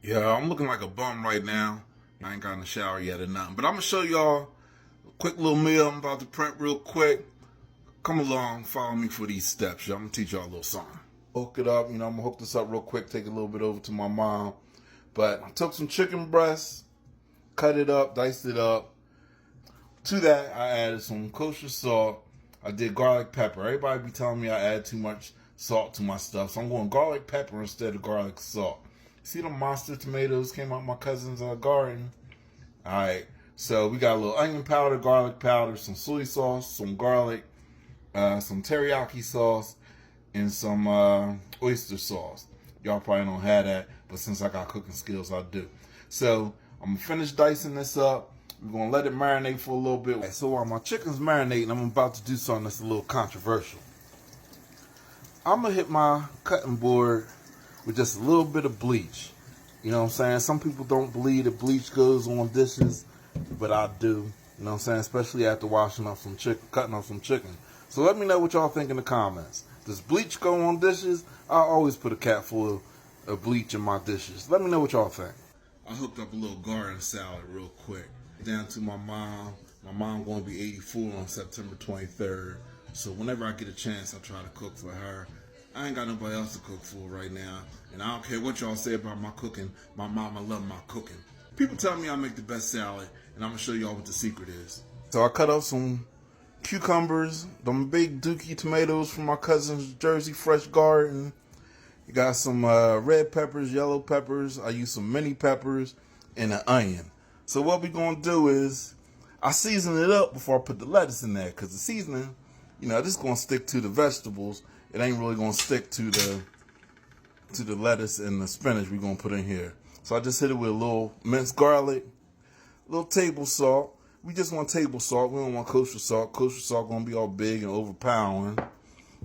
Yeah, I'm looking like a bum right now. I ain't got in the shower yet or nothing. But I'm going to show y'all a quick little meal I'm about to prep real quick. Come along, follow me for these steps. I'm going to teach y'all a little something. Hook it up. I'm going to hook this up real quick, take a little bit over to my mom. But I took some chicken breasts, cut it up, diced it up. To that, I added some kosher salt. I did garlic pepper. Everybody be telling me I add too much salt to my stuff. So I'm going garlic pepper instead of garlic salt. See them monster tomatoes came out my cousin's garden? Alright, so we got a little onion powder, garlic powder, some soy sauce, some garlic, some teriyaki sauce, and some oyster sauce. Y'all probably don't have that, but since I got cooking skills, I do. So I'm going to finish dicing this up. We're going to let it marinate for a little bit. So while my chicken's marinating, I'm about to do something that's a little controversial. I'm going to hit my cutting board with just a little bit of bleach. You know what I'm saying? Some people don't believe that bleach goes on dishes, but I do. You know what I'm saying? Especially after washing up some chicken, cutting up some chicken. So let me know what y'all think in the comments. Does bleach go on dishes? I always put a cap full of bleach in my dishes. Let me know what y'all think. I hooked up a little garden salad real quick. Down to my mom. My mom going to be 84 on September 23rd. So whenever I get a chance, I try to cook for her. I ain't got nobody else to cook for right now. And I don't care what y'all say about my cooking. My mama love my cooking. People tell me I make the best salad, and I'm going to show y'all what the secret is. So I cut up some cucumbers, them big dookie tomatoes from my cousin's Jersey Fresh Garden. You got some red peppers, yellow peppers. I use some mini peppers and an onion. So what we going to do is I season it up before I put the lettuce in there, because the seasoning, this is going to stick to the vegetables. It ain't really going to stick to the lettuce and the spinach we're going to put in here. So I just hit it with a little minced garlic, a little table salt. We just want table salt. We don't want kosher salt. Kosher salt going to be all big and overpowering.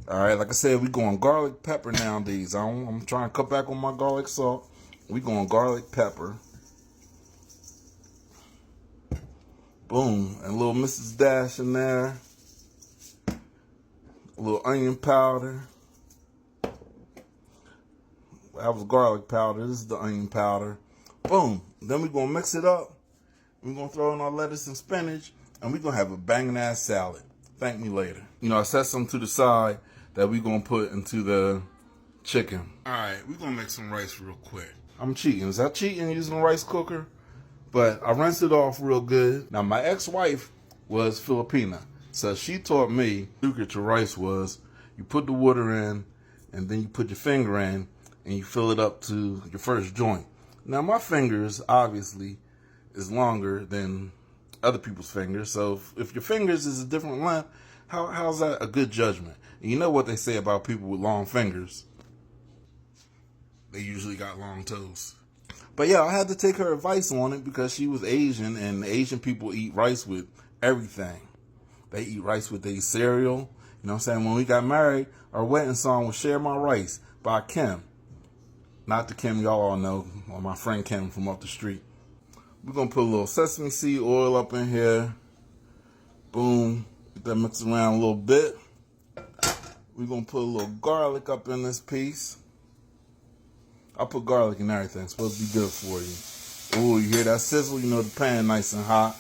All right, like I said, we going garlic pepper nowadays. I'm trying to cut back on my garlic salt. We going garlic pepper. Boom, and a little Mrs. Dash in there. A little onion powder. That was garlic powder. This is the onion powder. Boom. Then we're going to mix it up. We're going to throw in our lettuce and spinach. And we're going to have a banging ass salad. Thank me later. I set some to the side that we're going to put into the chicken. Alright, we're going to make some rice real quick. I'm cheating. Is that cheating using a rice cooker? But I rinsed it off real good. Now, my ex-wife was Filipina. So she taught me secret to rice was you put the water in and then you put your finger in and you fill it up to your first joint. Now, my fingers, obviously, is longer than other people's fingers. So if your fingers is a different length, how's that a good judgment? And you know what they say about people with long fingers? They usually got long toes. But yeah, I had to take her advice on it because she was Asian, and Asian people eat rice with everything. They eat rice with their cereal. You know what I'm saying? When we got married, our wedding song was Share My Rice by Kim. Not the Kim y'all all know, or my friend Kim from up the street. We're going to put a little sesame seed oil up in here. Boom. Get that mixed around a little bit. We're going to put a little garlic up in this piece. I put garlic in everything. It's supposed to be good for you. Ooh, you hear that sizzle? You know the pan nice and hot.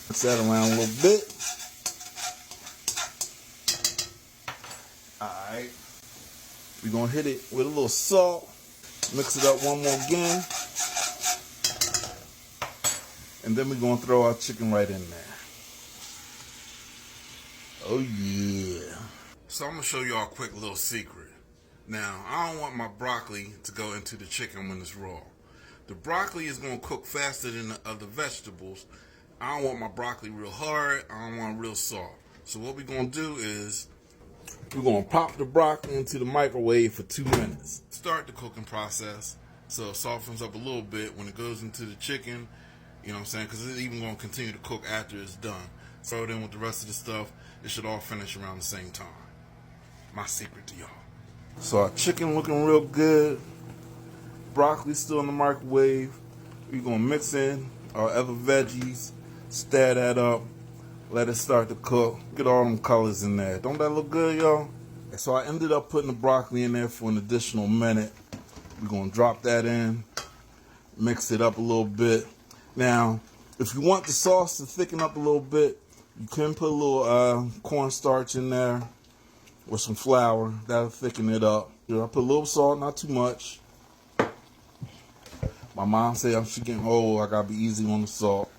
Mix that around a little bit. Alright. We're going to hit it with a little salt. Mix it up one more again. And then we're going to throw our chicken right in there. Oh, yeah. So I'm going to show y'all a quick little secret. Now, I don't want my broccoli to go into the chicken when it's raw. The broccoli is going to cook faster than the other vegetables. I don't want my broccoli real hard. I don't want it real soft. So what we're going to do is we're going to pop the broccoli into the microwave for 2 minutes. Start the cooking process so it softens up a little bit when it goes into the chicken. You know what I'm saying? Because it's even going to continue to cook after it's done. Throw it in with the rest of the stuff. It should all finish around the same time. My secret to y'all. So our chicken looking real good. Broccoli still in the microwave. We're going to mix in our other veggies. Stir that up. Let it start to cook. Get all them colors in there. Don't that look good, y'all? So I ended up putting the broccoli in there for an additional minute. We're going to drop that in. Mix it up a little bit. Now, if you want the sauce to thicken up a little bit, you can put a little cornstarch in there with some flour. That'll thicken it up. I put a little salt, not too much. My mom said I'm getting old, I gotta be easy on the salt.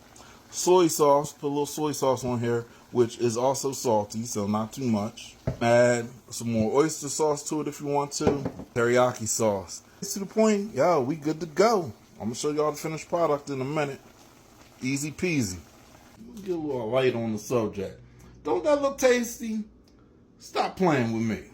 Soy sauce, put a little soy sauce on here, which is also salty, so not too much. Add some more oyster sauce to it if you want to. Teriyaki sauce. It's to the point, yo, we good to go. I'm gonna show y'all the finished product in a minute. Easy peasy. Get a little light on the subject. Don't that look tasty? Stop playing with me.